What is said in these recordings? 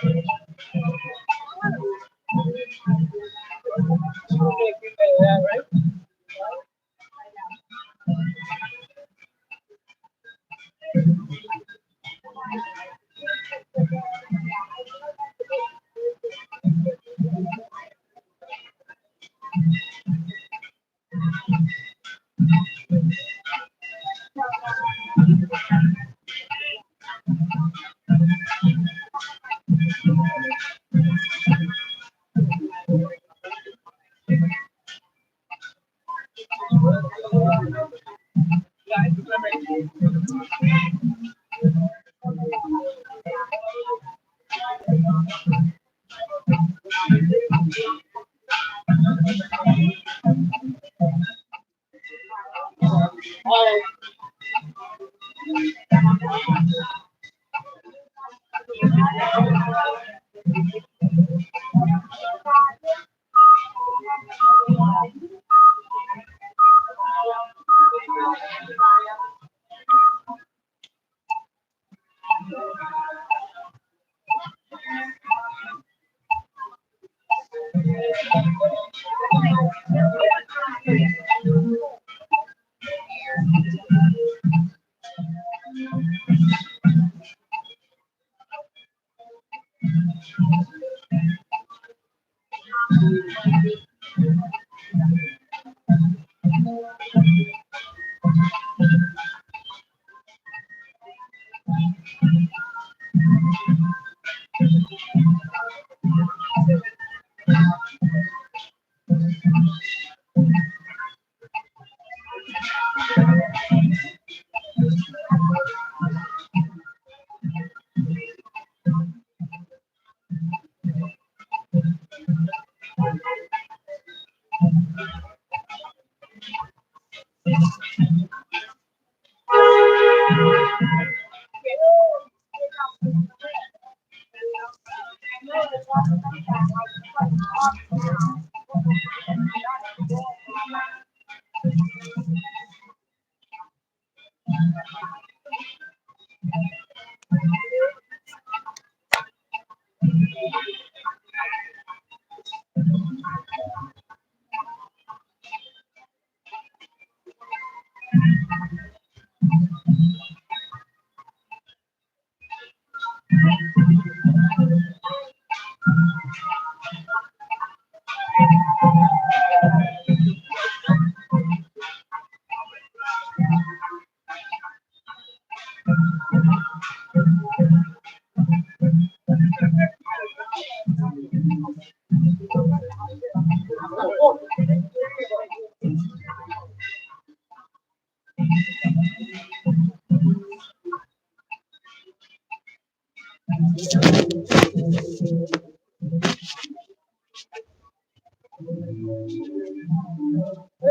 Hey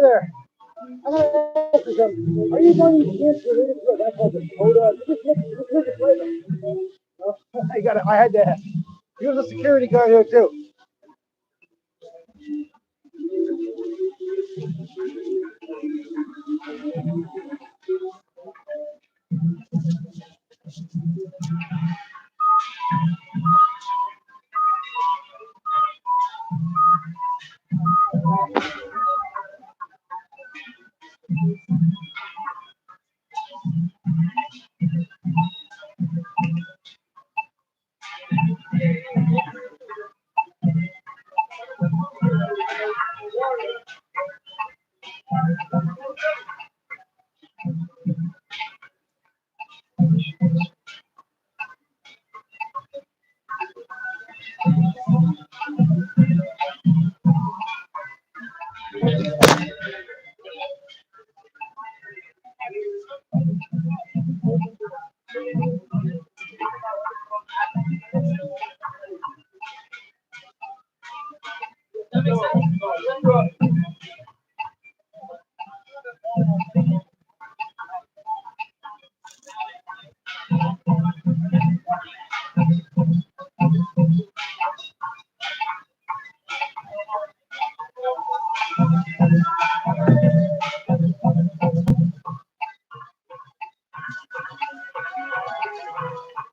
there. I'm gonna ask you something. Are you going to chance related to that called the Dakota? Just look at later. I got it. I had to ask. He was a security guard here too.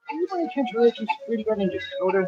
Are you by any chance related to security guard named Dakota?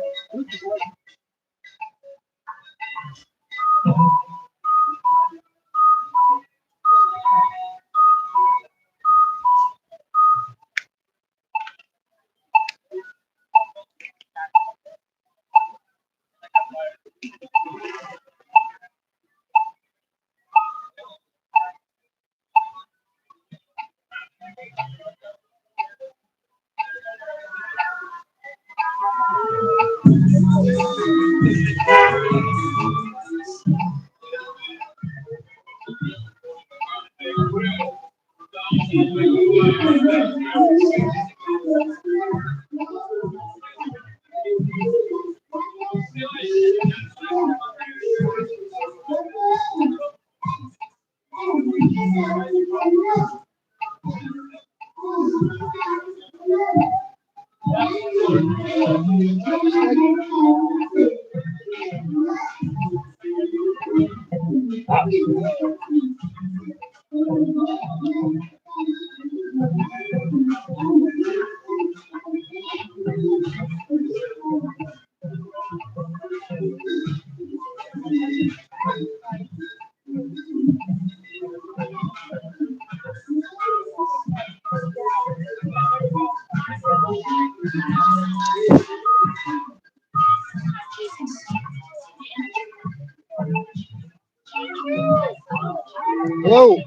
Hello.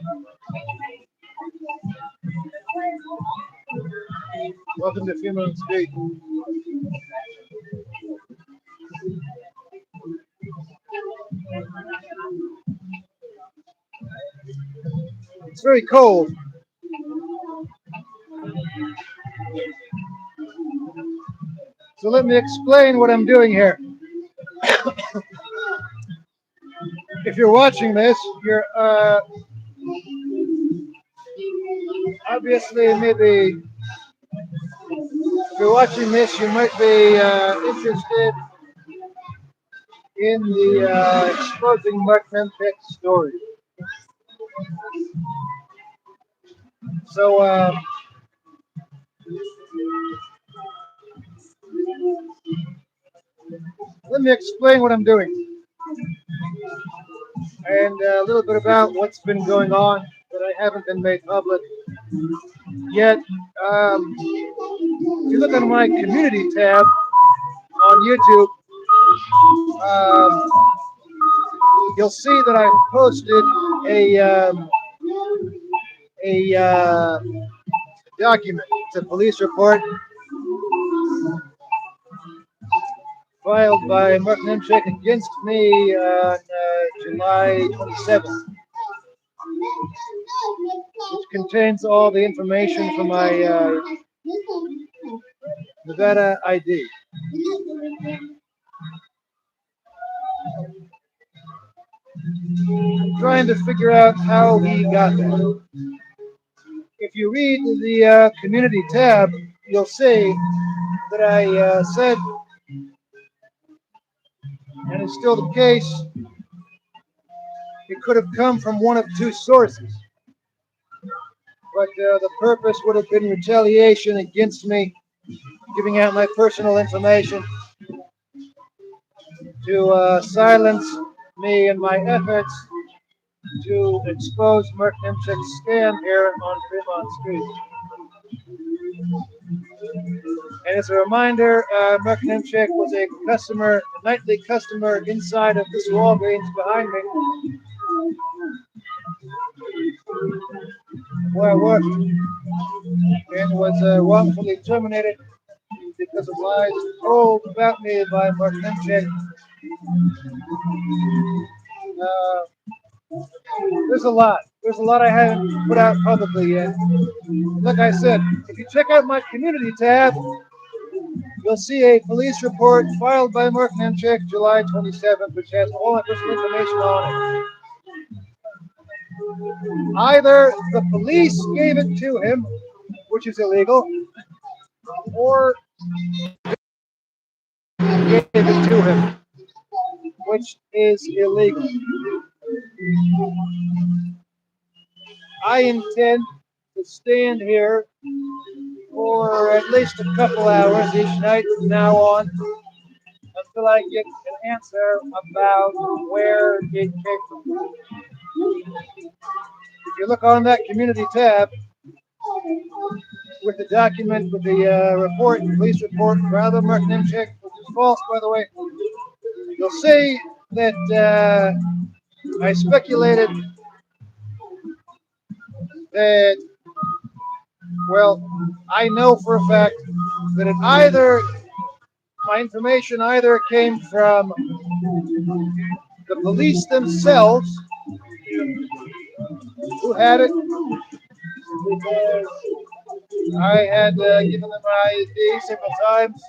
Welcome to Fremont Street. It's very cold. So let me explain what I'm doing here. If you're watching this, you're obviously maybe if you're watching this, you might be interested in the exposing Mark Mempick's story. So let me explain what I'm doing and a little bit about what's been going on that I haven't been made public yet. If you look on my community tab on YouTube, um, you'll see that I posted a document. It's a police report filed by Mark Nemchek against me on July 27th, which contains all the information from my Nevada ID. I'm trying to figure out how he got that. If you read the community tab, you'll see that I said, and it's still the case, it could have come from one of two sources. But the purpose would have been retaliation against me, giving out my personal information to silence me in my efforts to expose Mark Nemchek's scam here on Fremont Street. And as a reminder, Mark Nemchek was a customer, a nightly customer inside of this Walgreens behind me, where I worked, and was wrongfully terminated because of lies told about me by Mark Nemchek. Uh, there's a lot. There's a lot I haven't put out publicly yet. Like I said, if you check out my community tab, you'll see a police report filed by Mark Nemchek July 27th, which has all my personal information on it. Either the police gave it to him, which is illegal, or gave it to him, which is illegal. I intend to stand here for at least a couple hours each night from now on till I get an answer about where it came from. If you look on that community tab with the document, with the report, police report, rather Mark Nimchik, which is false, by the way, you'll see that I speculated that, well, I know for a fact that my information either came from the police themselves, who had it, because I had given them my ID several times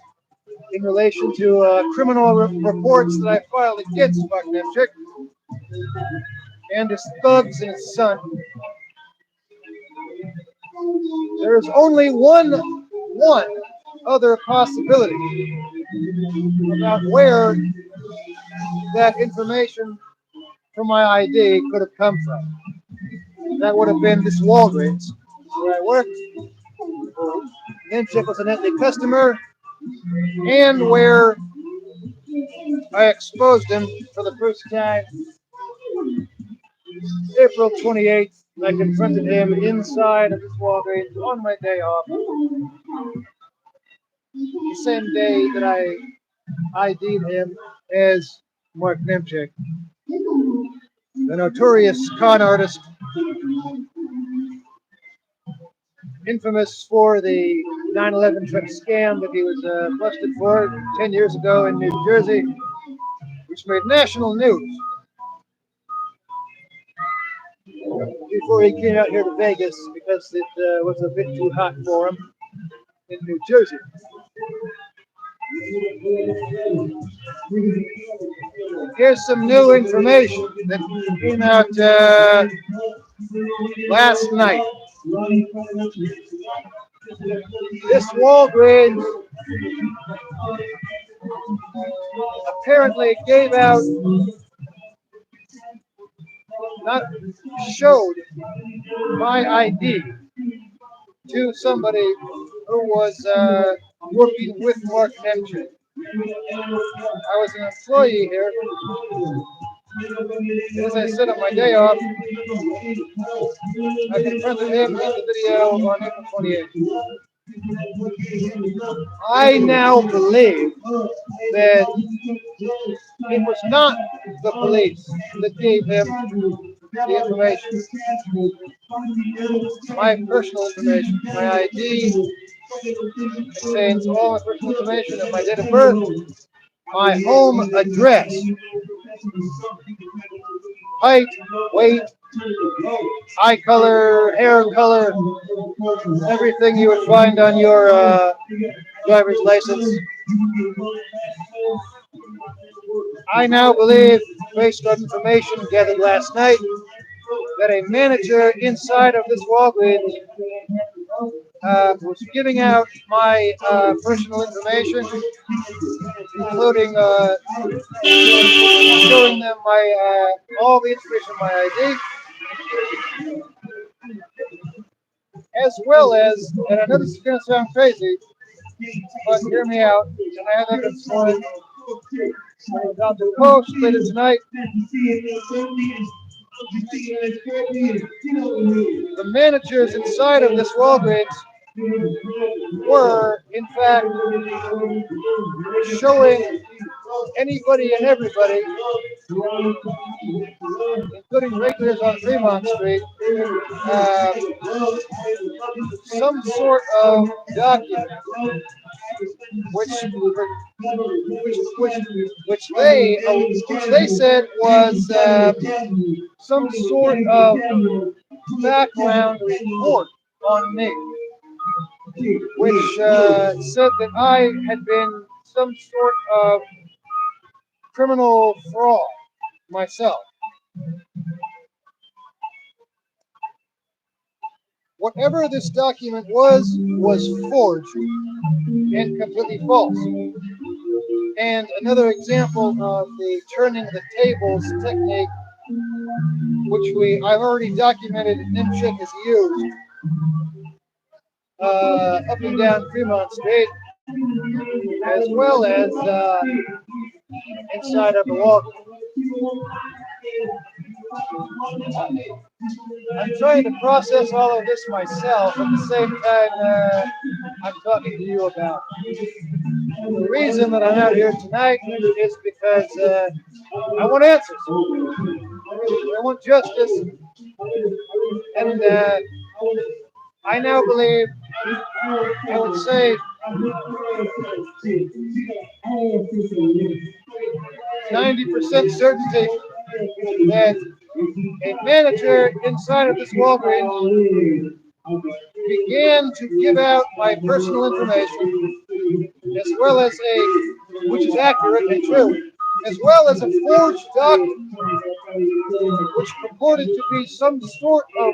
in relation to criminal reports that I filed against Mark Nemchik and his thugs and his son. There is only one other possibility about where that information from my ID could have come from. That would have been this Walgreens where I worked. Nemchik was a nightly customer, and where I exposed him for the first time April 28th. I confronted him inside of his Walgreens on my day off. The same day that I ID'd him as Mark Nemchik, the notorious con artist, infamous for the 9/11 truck scam that he was busted for 10 years ago in New Jersey, which made national news before he came out here to Vegas because it was a bit too hot for him in New Jersey. Here's some new information that came out last night. This Walgreens apparently gave out, not showed my ID to somebody who was working with Mark Nemchik. I was an employee here. As I said on my day off, I confronted him in the video on April 28th. I now believe that it was not the police that gave him the information. My personal information, my ID contains all my personal information of my date of birth, my home address, height, weight, eye color, hair color, everything you would find on your driver's license. I now believe, based on information gathered last night, that a manager inside of this Walgreens was giving out my personal information, including showing them my all the information on my ID, as well as, and I know this is going to sound crazy, but hear me out, and I have evidence for it. About the post later tonight, the managers inside of this Walgreens were, in fact, showing anybody and everybody, including regulars on Fremont Street, some sort of document which they said was some sort of background report on me, which said that I had been some sort of criminal fraud myself. Whatever this document was forged and completely false. And another example of the turning the tables technique, which I've already documented Nimchik has used up and down Fremont Street, as well as inside of the Walgreens. I'm trying to process all of this myself at the same time I'm talking to you about it. The reason that I'm out here tonight is because I want answers. I want justice. And I now believe, I would say, 90% certainty that a manager inside of this Walgreens began to give out my personal information, as well as which is accurate and true, as well as a forged document, which purported to be some sort of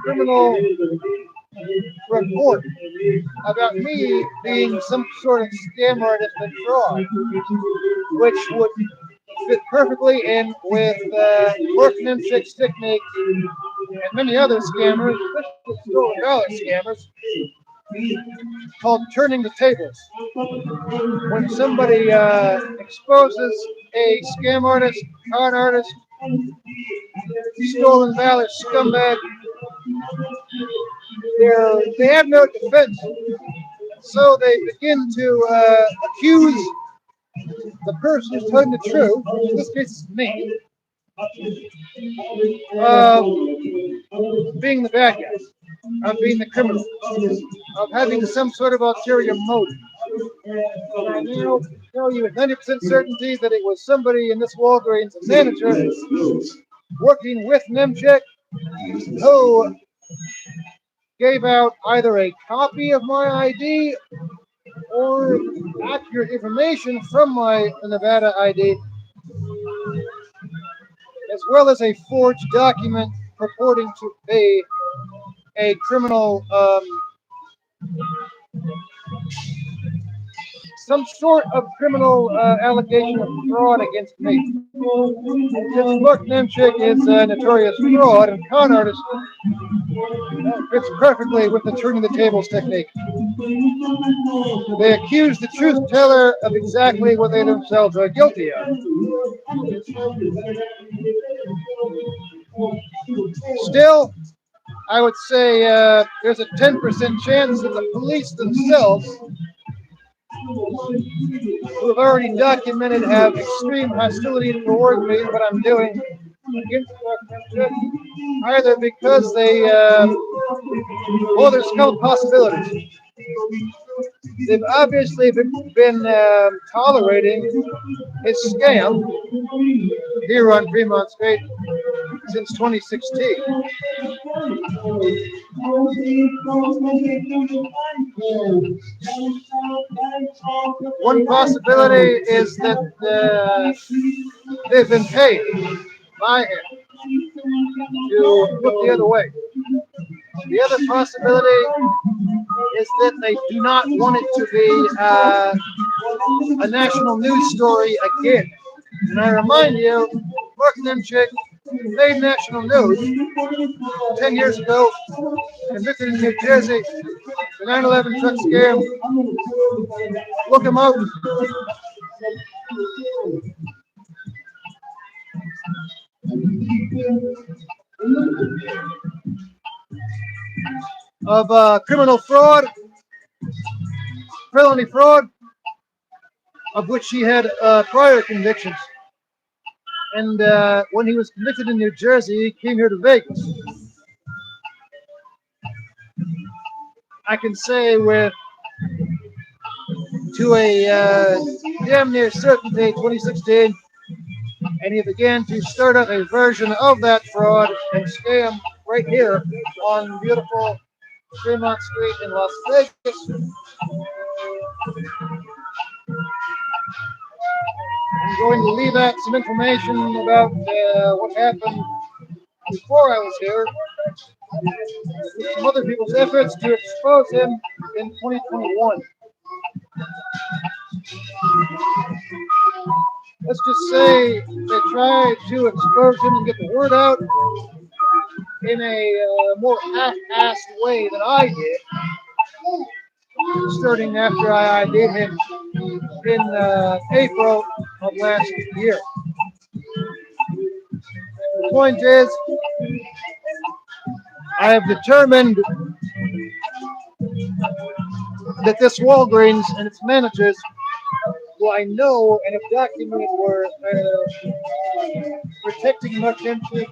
criminal report about me being some sort of scam artist and fraud, which would fit perfectly in with Mark Nimchik's technique and many other scammers, especially stolen dollar scammers, called turning the tables. When somebody exposes a scam artist, con artist, stolen valor scumbag, they have no defense. So they begin to accuse the person who's telling the truth, in this case it's me, of being the bad guy, of being the criminal, of having some sort of ulterior motive. I now tell you with 90% certainty that it was somebody in this Walgreens, a manager, working with Nimchik, who gave out either a copy of my ID or accurate information from my Nevada ID, as well as a forged document purporting to be a criminal, some sort of criminal allegation of fraud against me. Since Mark Nimchik is a notorious fraud and con artist, that fits perfectly with the turning the tables technique. They accuse the truth teller of exactly what they themselves are guilty of. Still, I would say there's a 10% chance that the police themselves, who have already documented have extreme hostility towards me and what I'm doing against either because they, well, there's a couple possibilities. They've obviously been tolerating his scam here on Fremont Street since 2016. One possibility is that they've been paid by him to look the other way. The other possibility is that they do not want it to be a national news story again. And I remind you, Mark Nimchik made national news 10 years ago, convicted in New Jersey, the 9/11 truck scam. Look him up. Of criminal fraud, felony fraud, of which he had prior convictions. And when he was convicted in New Jersey, he came here to Vegas. I can say to a damn near certainty, 2016, and he began to start up a version of that fraud and scam right here on beautiful Fremont Street in Las Vegas. I'm going to leave out some information about what happened before I was here, some other people's efforts to expose him in 2021. Let's just say they tried to expose him and get the word out in a more half-assed way than I did, starting after I ID'd him in April of last year. The point is, I have determined that this Walgreens and its managers, who I know and have documented were protecting Mark Nimchik,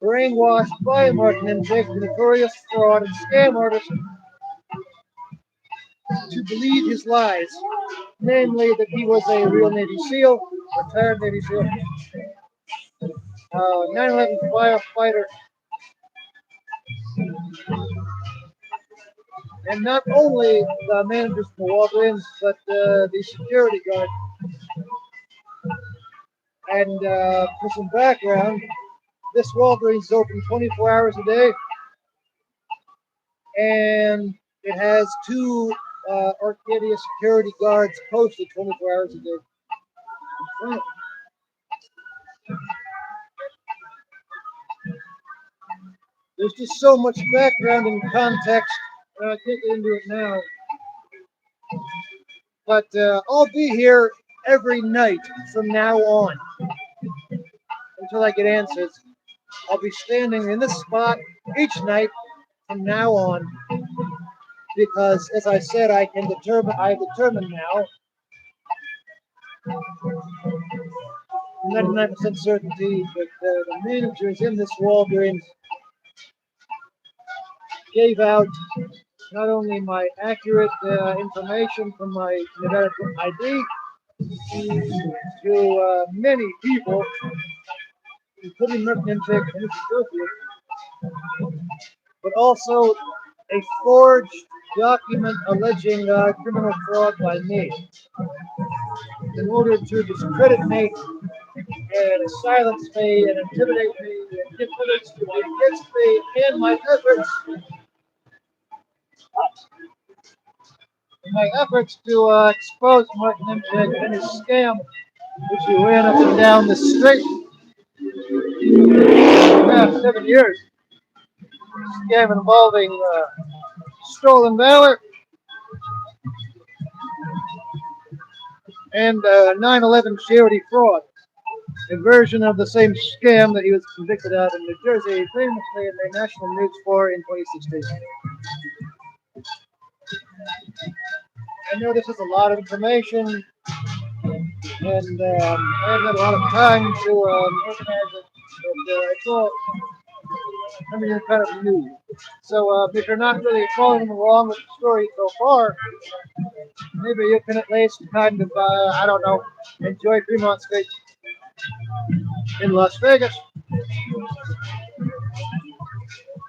brainwashed by Mark Nimchik, the notorious fraud and scam artist, to believe his lies, namely that he was a real Navy SEAL, retired Navy SEAL, 9/11 firefighter, and not only the managers for Walgreens, but the security guard. And for some background, this Walgreens is open 24 hours a day, and it has two Arcadia security guards posted 24 hours a day. There's just so much background and context, and I can't get into it now. But I'll be here every night from now on until I get answers. I'll be standing in this spot each night from now on because, as I said, I determined now, 99% certainty that the managers in this Walgreens gave out not only my accurate information from my Nevada ID to many people, including Merck Nimchik and his associates, but also a forged document alleging criminal fraud by me in order to discredit me and silence me and intimidate me and get evidence to be against me and my efforts to expose Mark Nimchik and his scam, which he ran up and down the street for the past 7 years. Scam involving stolen valor and 9/11 charity fraud, a version of the same scam that he was convicted of in New Jersey, famously in the national news for in 2016. I know this is a lot of information, and I haven't had a lot of time to organize it, but it's all, I mean, it's kind of new. So if you're not really following along with the story so far, maybe you can at least kind of, I don't know, enjoy Fremont State in Las Vegas.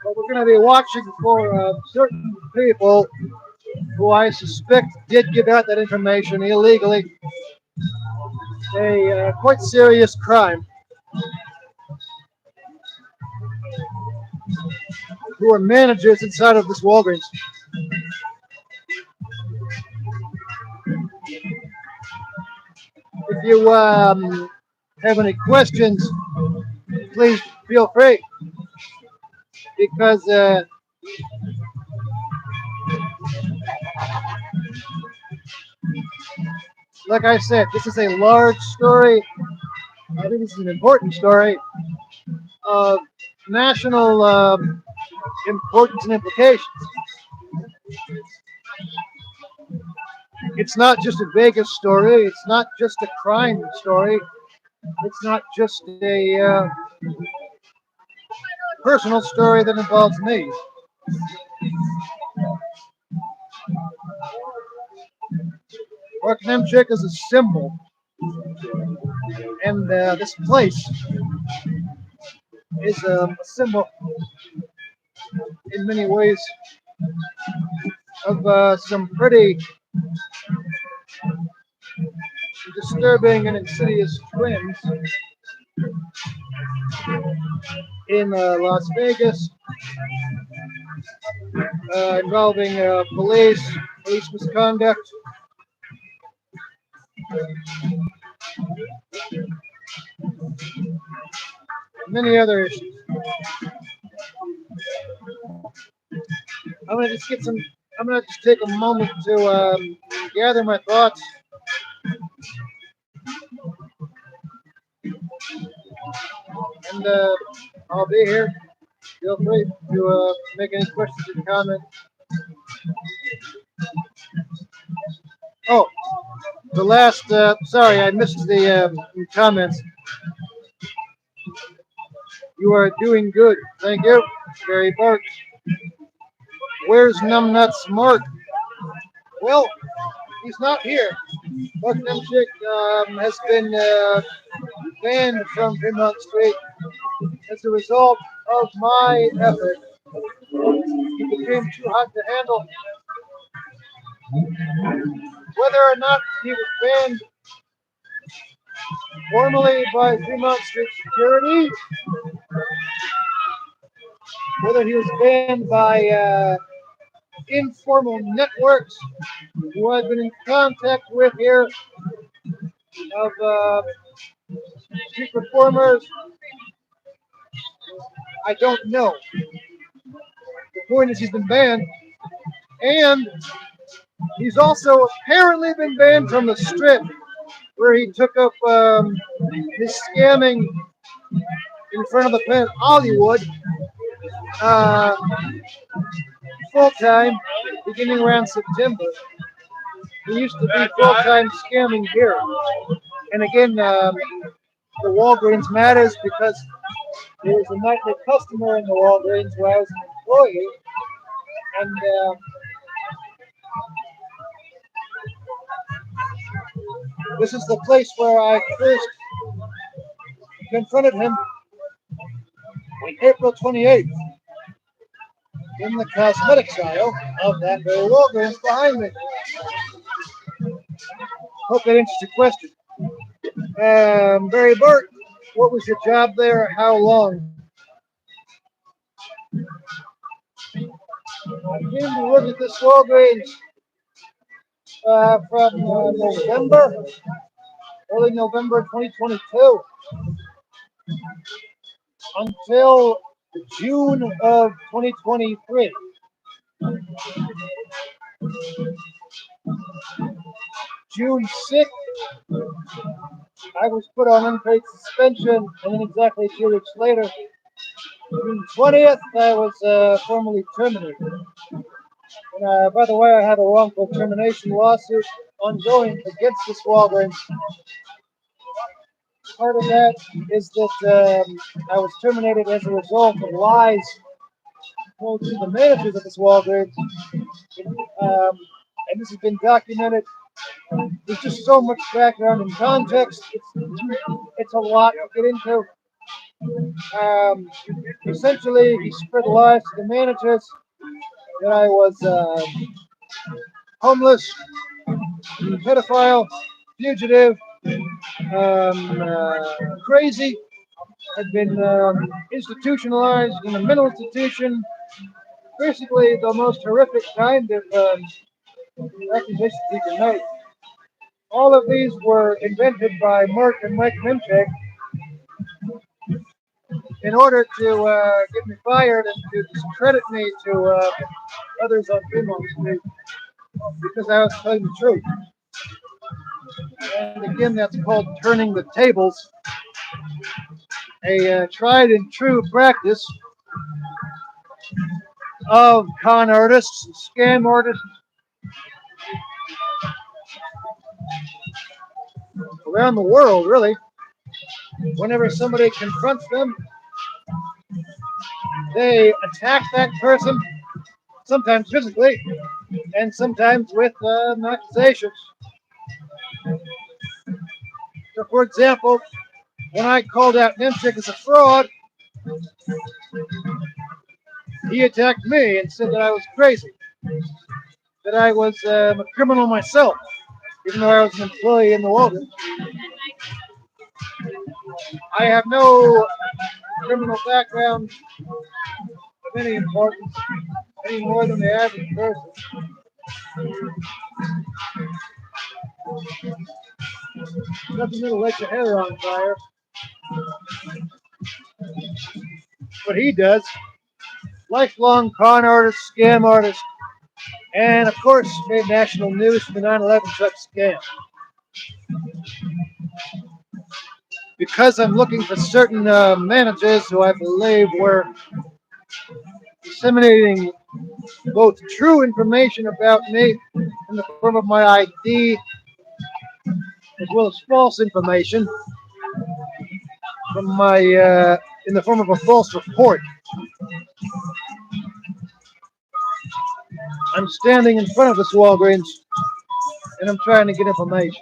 But we're going to be watching for certain people who I suspect did give out that information illegally, a quite serious crime, who are managers inside of this Walgreens. If you have any questions, please feel free, because like I said, this is a large story. I think this is an important story of national importance and implications. It's not just a Vegas story. It's not just a crime story. It's not just a personal story that involves me. Mark Nimchik is a symbol, and this place is a symbol in many ways of some pretty disturbing and insidious trends in Las Vegas involving police misconduct, many other issues. I'm gonna just take a moment to gather my thoughts And I'll be here. Feel free to make any questions or comments. Oh, the last, sorry, I missed the comments. You are doing good. Thank you. Barry Park. Where's Numbnuts Mark? Well, he's not here. Buck Nemchick has been banned from Fremont Street as a result of my effort. He became too hot to handle. Whether or not he was banned formally by Fremont Street Security, whether he was banned by informal networks who I've been in contact with here of street performers, I don't know. The point is he's been banned, and he's also apparently been banned from the strip where he took up his scamming in front of the Planet Hollywood full time beginning around September. He used to be full time scamming here. And again, the Walgreens matters because there was a nightly customer in the Walgreens where I was an employee. And this is the place where I first confronted him on April 28th in the cosmetics aisle of that very Walgreens behind me. Hope that answers your question. Barry Burt, what was your job there? How long? I came to work at this Walgreens from November, early November 2022 until June of 2023. June 6th, I was put on unpaid suspension, and then exactly 2 weeks later, June 20th, I was formally terminated. And by the way, I have a wrongful termination lawsuit ongoing against this Walgreens. Part of that is that I was terminated as a result of lies told to the managers of this Walgreens. And this has been documented. There's just so much background and context. It's a lot to get into. Essentially, he spread lies to the managers that I was homeless, pedophile, fugitive, crazy, had been institutionalized in a mental institution. Basically, the most horrific kind of accusations you can make. All of these were invented by Mark and Mike Minchek in order to get me fired and to discredit me to others on Fremont Street because I was telling the truth. And again, that's called turning the tables, a tried and true practice of con artists, scam artists around the world, really. Whenever somebody confronts them, they attack that person, sometimes physically, and sometimes with accusations. So, for example, when I called out Nemchick as a fraud, he attacked me and said that I was crazy, that I was a criminal myself, even though I was an employee in the Walgreens. I have no criminal background of any importance, any more than the average person. Nothing that'll let your hair on fire. What he does, lifelong con artist, scam artist, and of course made national news for the 9/11 truck scam. because I'm looking for certain managers who I believe were disseminating both true information about me in the form of my ID as well as false information from my in the form of a false report. I'm standing in front of this Walgreens and I'm trying to get information.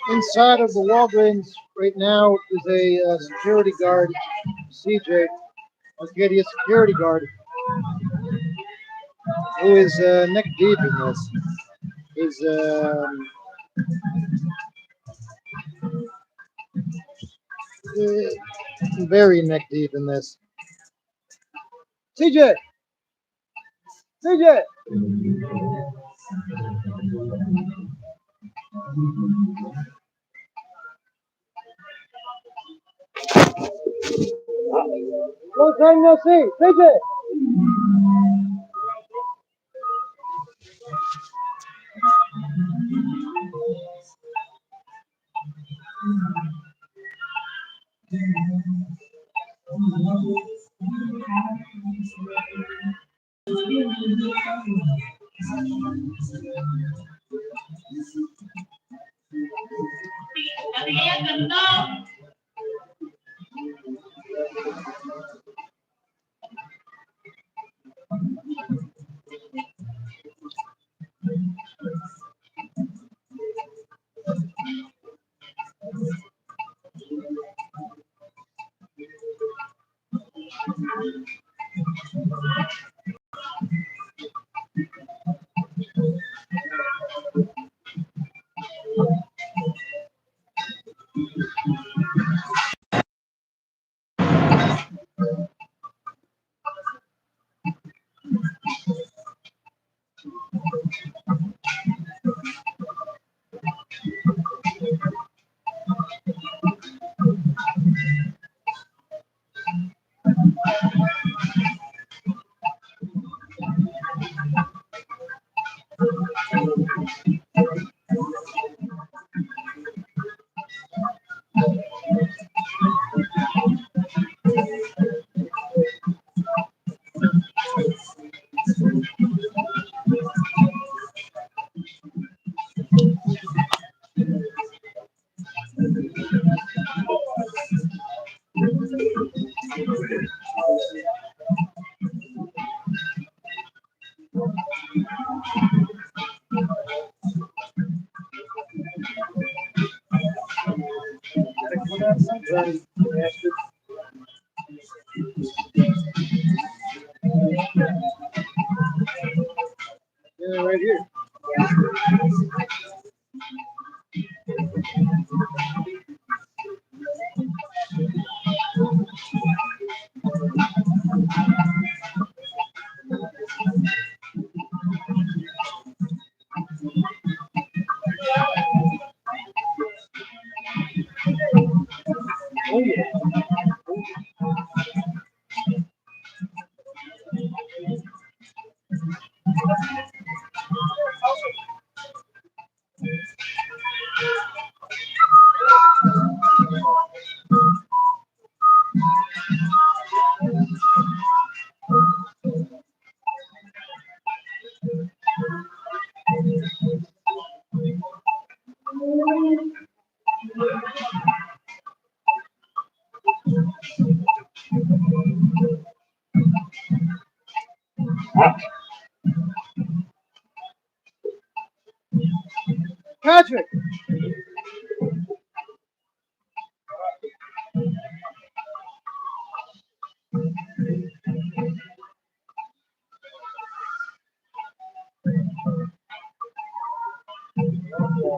Inside of the Walgreens right now is a security guard, CJ. Let's get you a security guard who is neck deep in this. Is very neck deep in this. CJ, CJ. Long time no see, CJ. Yeah, right here. Oh yeah. Patrick.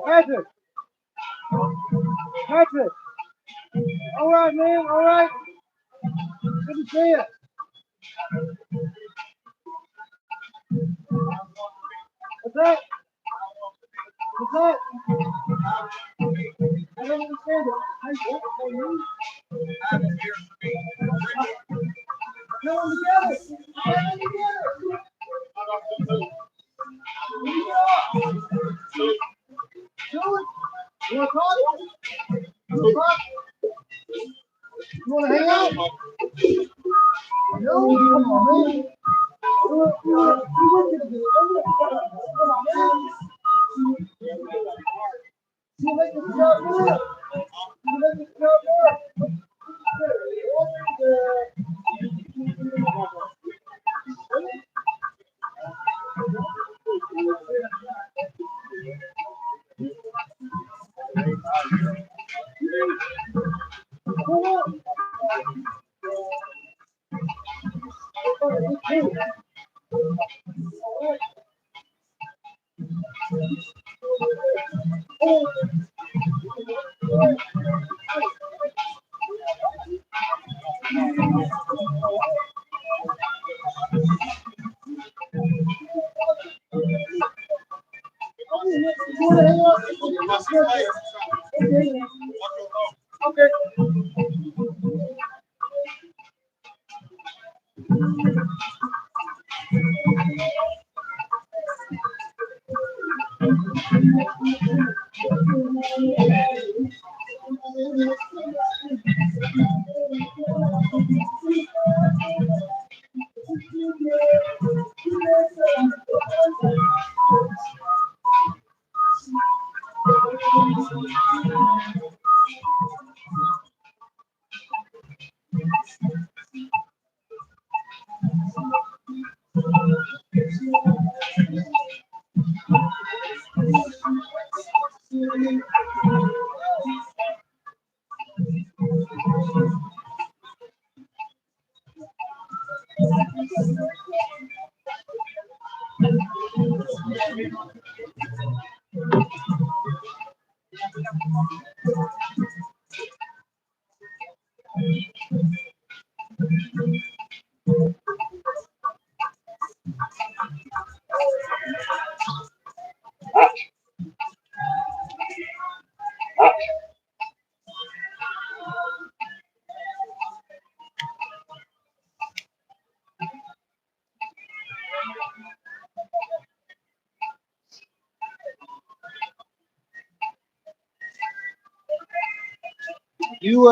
Patrick. Patrick. All right, man. All right. Good to see you. What's that? What's that? I don't understand it. Hey, what? Hey, you? Get them together. Get them together. Do it. You want to talk? You want to talk? You want to hang out? No, come on, man. You want to do it. Come on, man. You make this job good. You make this job good. Okay. You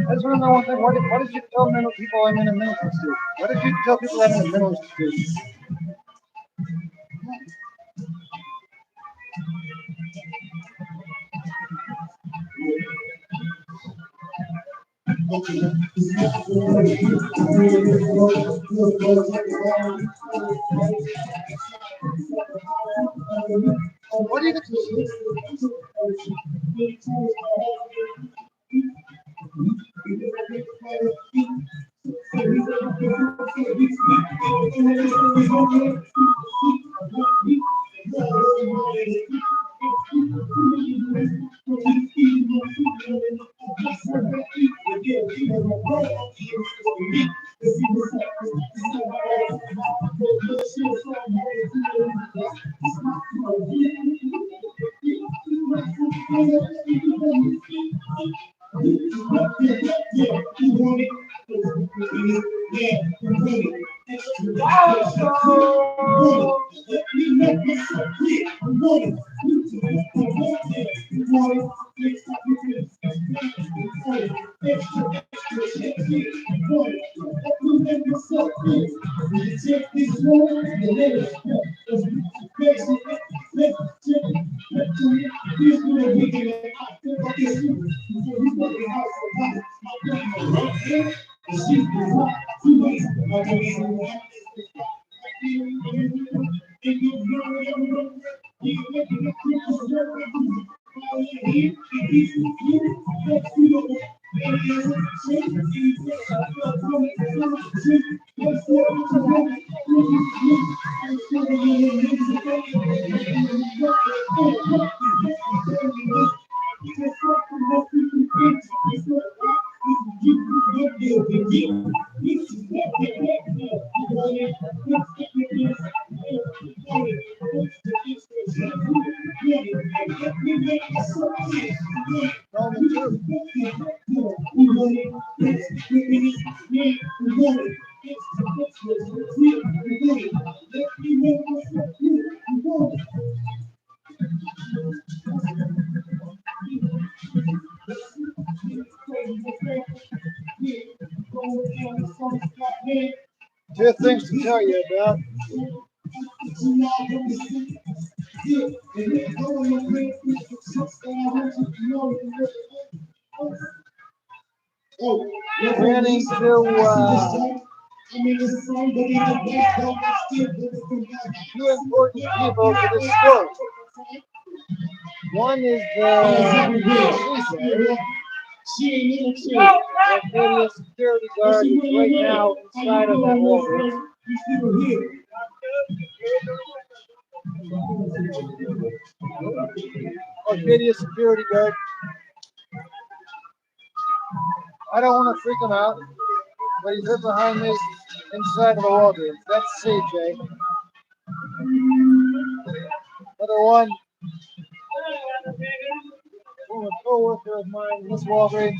I just want to know one thing. Why did you tell mental people I'm in a mental institute? Why did you tell people I'm in a mental institute? What do you get to Two things to tell you about. Planning to two important people to the store. One is the video security guard is right now inside of that Walgreens. Video security guard. I don't want to freak him out, but he's right behind me inside of the Walgreens. That's CJ. Another one, a co-worker of mine in this Walgreens.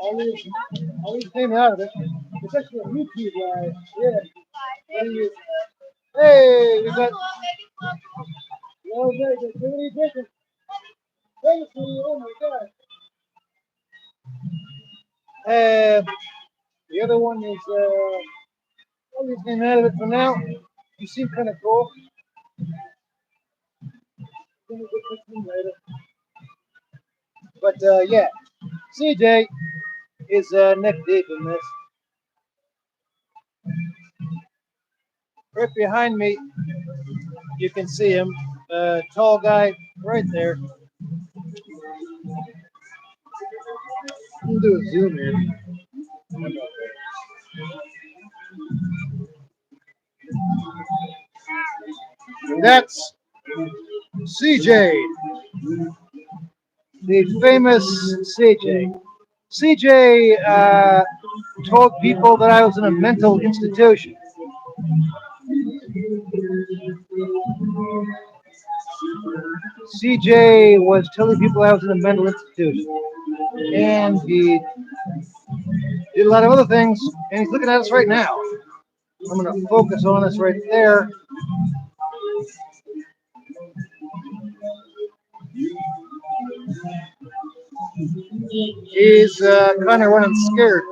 I'll leave his name out of it. It's actually a YouTube live. Yeah. Hey, we got. Well, Vegas, what are you drinking? Vegas, oh my God. The other one is, I'll leave his name out of it for now. You seem kind of cool. Gonna get this one later. But yeah, CJ is neck deep in this. Right behind me, you can see him, tall guy right there. We'll do a zoom in. That's CJ, the famous CJ. CJ told people that I was in a mental institution. CJ was telling people I was in a mental institution. And he did a lot of other things, and he's looking at us right now. I'm going to focus on us right there. He's kind of running scared.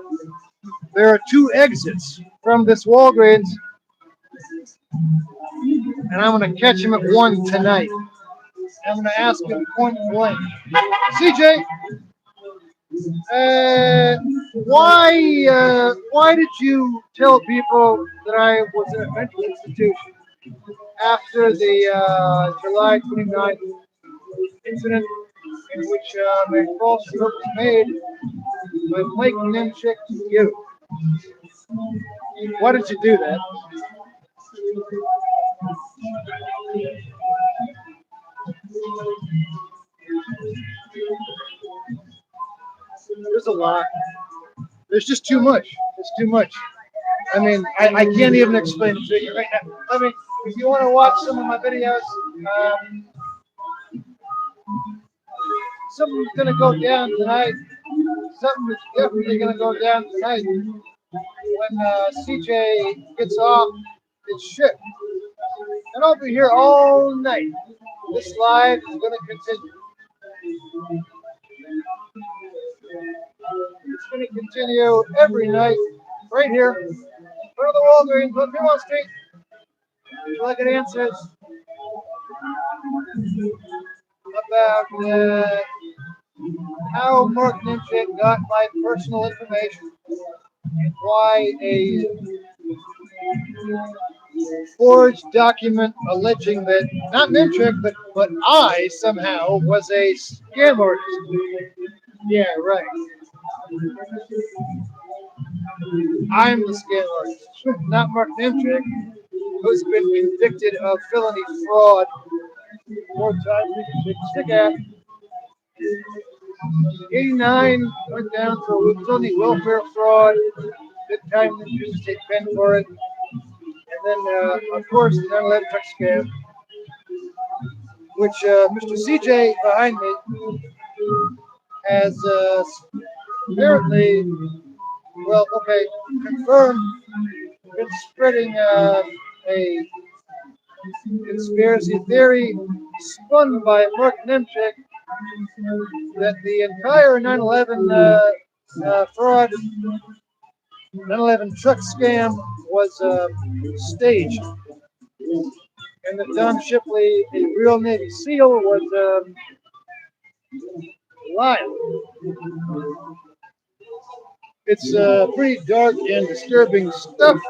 There are two exits from this Walgreens, and I'm going to catch him at one tonight. I'm going to ask him point blank, CJ, why did you tell people that I was in a mental institution after the July 29th incident in which a false report was made by Mike Nimchick to you? Why did you do that? There's a lot. There's just too much. It's too much. I mean, I can't even explain it to you right now. I mean, if you want to watch some of my videos, something's going to go down tonight. Something is definitely going to go down tonight when CJ gets off his shift. And I'll be here all night. This live is going to continue. It's going to continue every night, right here, in front of the Walgreens on Fremont Street. If I get answers about how Mark Nimchick got my personal information and why a forged document alleging that not Nimchick, but I somehow was a scam artist. Yeah, right. I'm the scam artist, not Mark Nimchick, who's been convicted of felony fraud 4 times. We can shake a stick at. 89 went down for felony welfare fraud. Good time in the state pen for it. And then, of course, the 9/11 truck scam, which Mr. CJ behind me has apparently, well, okay, confirmed, been spreading a conspiracy theory spun by Mark Nimchick that the entire 9/11 fraud, 9/11 truck scam was staged, and that Don Shipley, a real Navy SEAL, was lying. It's pretty dark and disturbing stuff.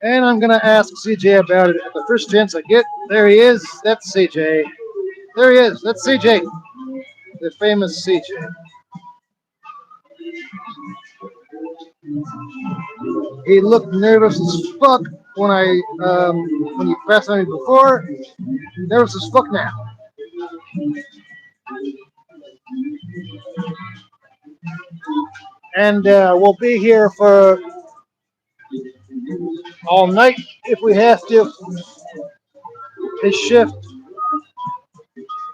And I'm going to ask CJ about it at the first chance I get. There he is. That's CJ. There he is. That's CJ. The famous CJ. He looked nervous as fuck when he passed on me before. Nervous as fuck now. And we'll be here for all night if we have to. His shift,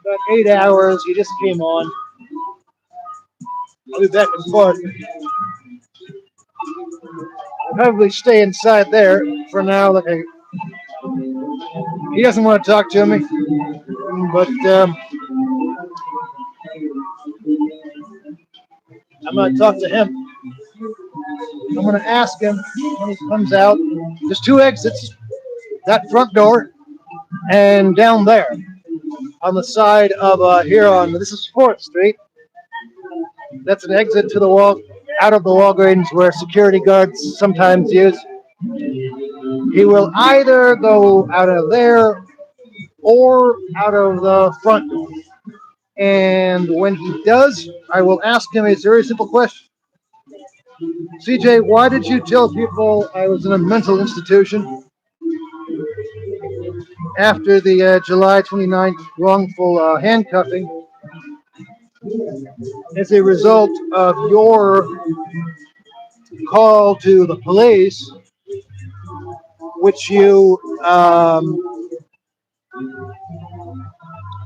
about 8 hours. He just came on. I'll be back and forth. I'll probably stay inside there for now. He doesn't want to talk to me, but I'm going to talk to him. I'm going to ask him when he comes out. There's 2 exits. that front door, and down there on the side of here on this is 4th Street. That's an exit to the wall out of the Walgreens where security guards sometimes use. He will either go out of there or out of the front door. And when he does, I will ask him a very simple question. CJ, why did you tell people I was in a mental institution after the July 29th wrongful handcuffing as a result of your call to the police, which you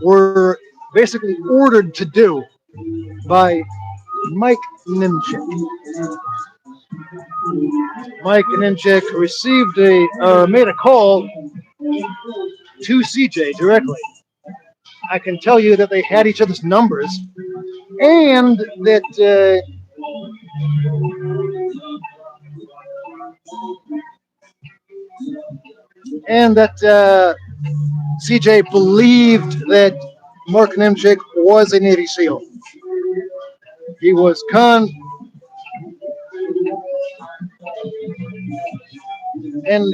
were basically ordered to do by Mike Nimchik. Mike Nimchik received made a call to CJ directly. I can tell you that they had each other's numbers, and that CJ believed that Mark Nimchik was a Navy SEAL. He was and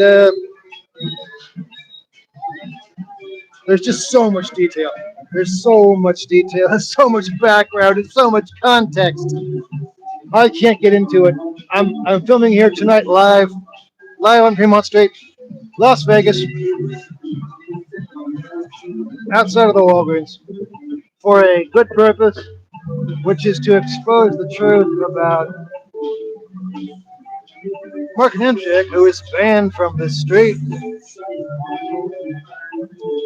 there's just so much detail. There's so much detail. There's so much background. There's so much context. I can't get into it. I'm filming here tonight live on Fremont Street, Las Vegas, outside of the Walgreens, for a good purpose, which is to expose the truth about Mark Nimchik, who is banned from the street,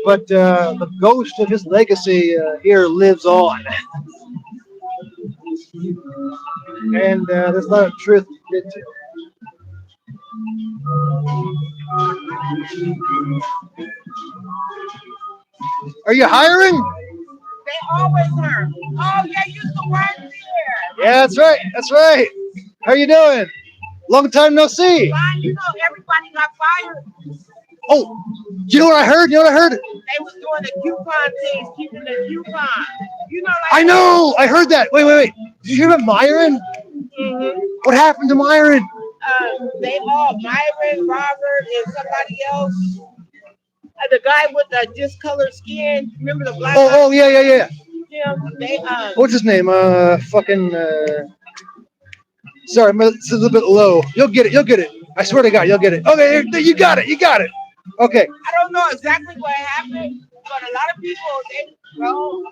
but the ghost of his legacy here lives on. And there's a lot of truth to get to. Are you hiring? They always hire. Oh, yeah, you used to work here. Yeah, that's right. That's right. How you doing? Long time no see. Fine, you know everybody got fired. Oh, you know what I heard? You know what I heard? They was doing the coupon things, keeping the coupon. You know, like I know. I heard that. Wait. Did you hear about Myron? Mm-hmm. What happened to Myron? They all Myron, Robert, and somebody else. The guy with the discolored skin. Remember the black guy? Oh, yeah. They What's his name? Sorry, it's a little bit low. You'll get it. I swear to God, you'll get it. Okay, you got it. Okay. I don't know exactly what happened, but a lot of people they go.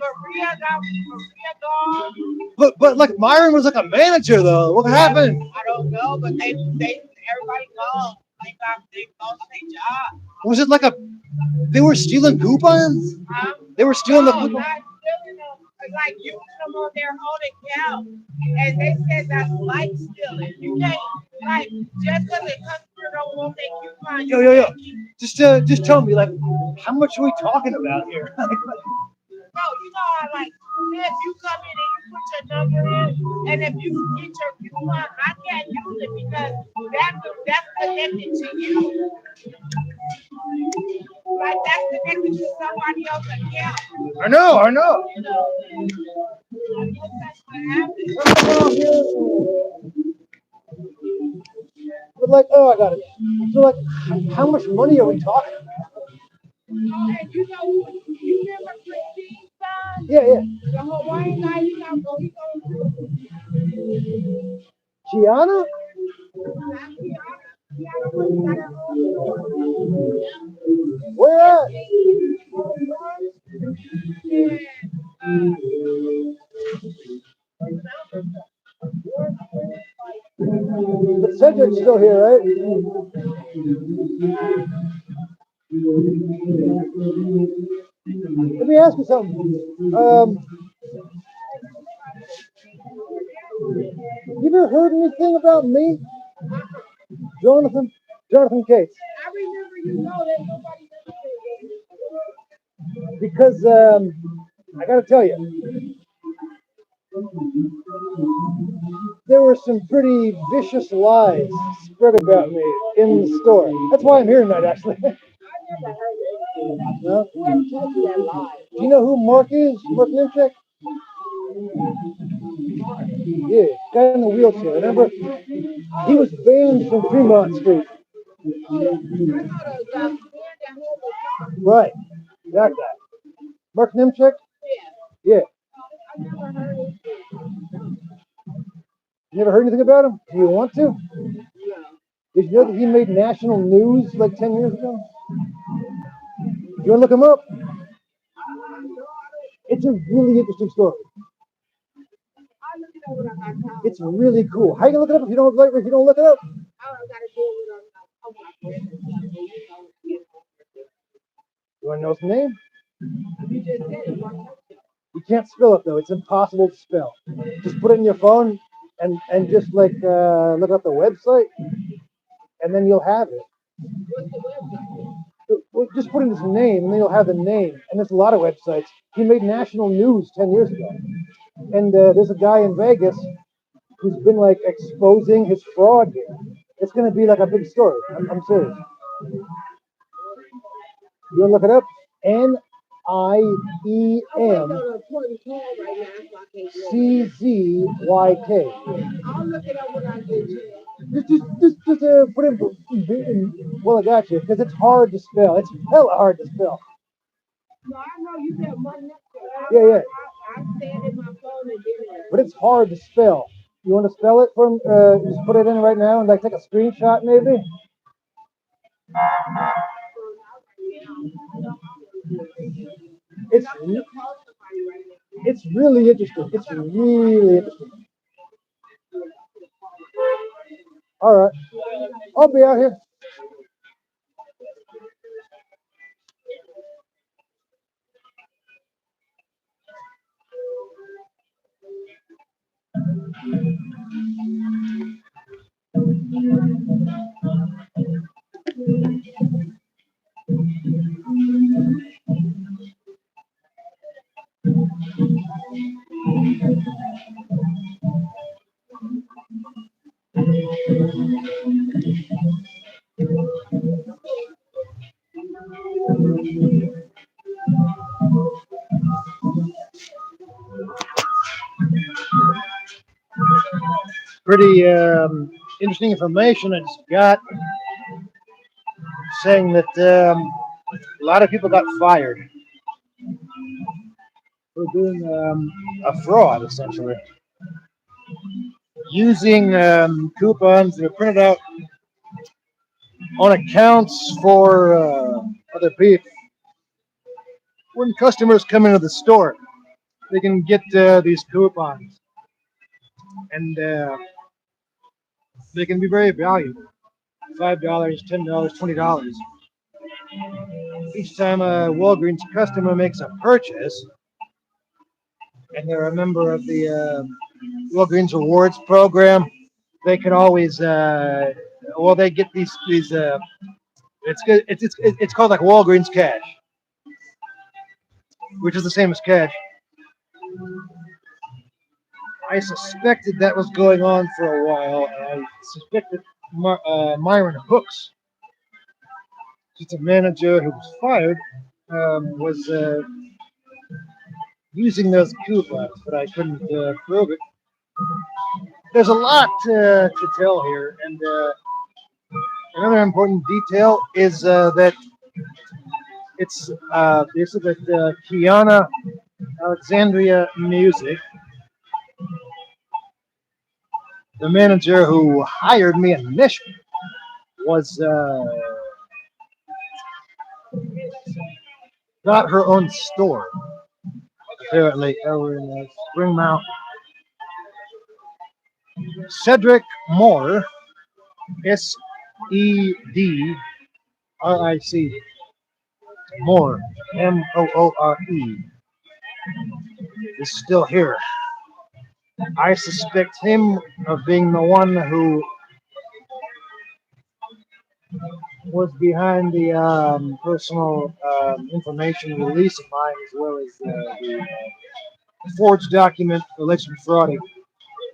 Maria gone. But like Myron was like a manager though. What happened? I don't know, but they everybody gone. They lost their job. Was it like they were stealing coupons? Huh? They were stealing the No, coupons? not stealing them. Like using them on their own account, and they said that's like stealing. You can't like just because a customer don't want their coupon. Yo. Just tell me, like, how much are we talking about here? No, you know how like if you come in and you put your number in, and if you get your coupon, I can't use it because that's connected to you. Like that's connected to somebody else's account. I know. You know, I guess that's what happened. But like, oh, I got it. So like, how much money are we talking about? Oh, and you know, you remember Christine's son? Yeah. The Hawaiian guy, he got Gianna? Where at? But Cedric's still here, right? Let me ask you something. You ever heard anything about me? Jonathan Cates. I remember you know that nobody Because I gotta tell you, there were some pretty vicious lies spread about me in the store. That's why I'm here tonight, actually. No? Do you know who Mark is? Mark Nimchek? Yeah, guy in the wheelchair. Remember? He was banned from Fremont Street. Right. That guy. Mark Nimchek? Yeah. You never heard anything about him? Do you want to? Did you know that he made national news like 10 years ago? You want to look him up? It's a really interesting story. It's really cool. How you gonna look it up if you don't look it up? You want to know his name? You can't spell it though. It's impossible to spell. Just put it in your phone and just like look up the website, and then you'll have it. Well, just put in his name, and then you'll have the name. And there's a lot of websites. He made national news 10 years ago. And there's a guy in Vegas who's been like exposing his fraud here. It's going to be like a big story. I'm serious. You want to look it up? Niemczyk. Just put in. Well, I got you because it's hard to spell. It's hella hard to spell. Yeah, yeah. But it's hard to spell. You want to spell it from? Just put it in right now and like take a screenshot, maybe. It's it's really interesting. It's really interesting. All right, I'll be out here. Pretty interesting information I just got saying that a lot of people got fired for doing a fraud, essentially, using coupons that are printed out on accounts for other people. When customers come into the store, they can get these coupons, and they can be very valuable. $5, $10, $20. Each time a Walgreens customer makes a purchase, and they're a member of the Walgreens Rewards program, they can always they get these it's called like Walgreens Cash, which is the same as cash. I suspected that was going on for a while, and I suspected Myron Hooks, just a manager who was fired, was using those coupons, but I couldn't prove it. There's a lot to tell here, and another important detail is that it's this is that Kiana Alexandria Music, the manager who hired me initially, was got her own store apparently over in Springmount. Cedric Moore, Sedric Moore, Moore, is still here. I suspect him of being the one who was behind the personal information release of mine, as well as the forged document allegedly frauding,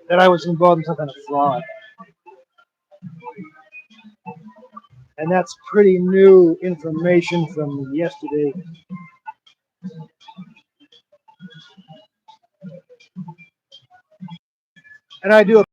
that I was involved in some kind of fraud. And that's pretty new information from yesterday. And I do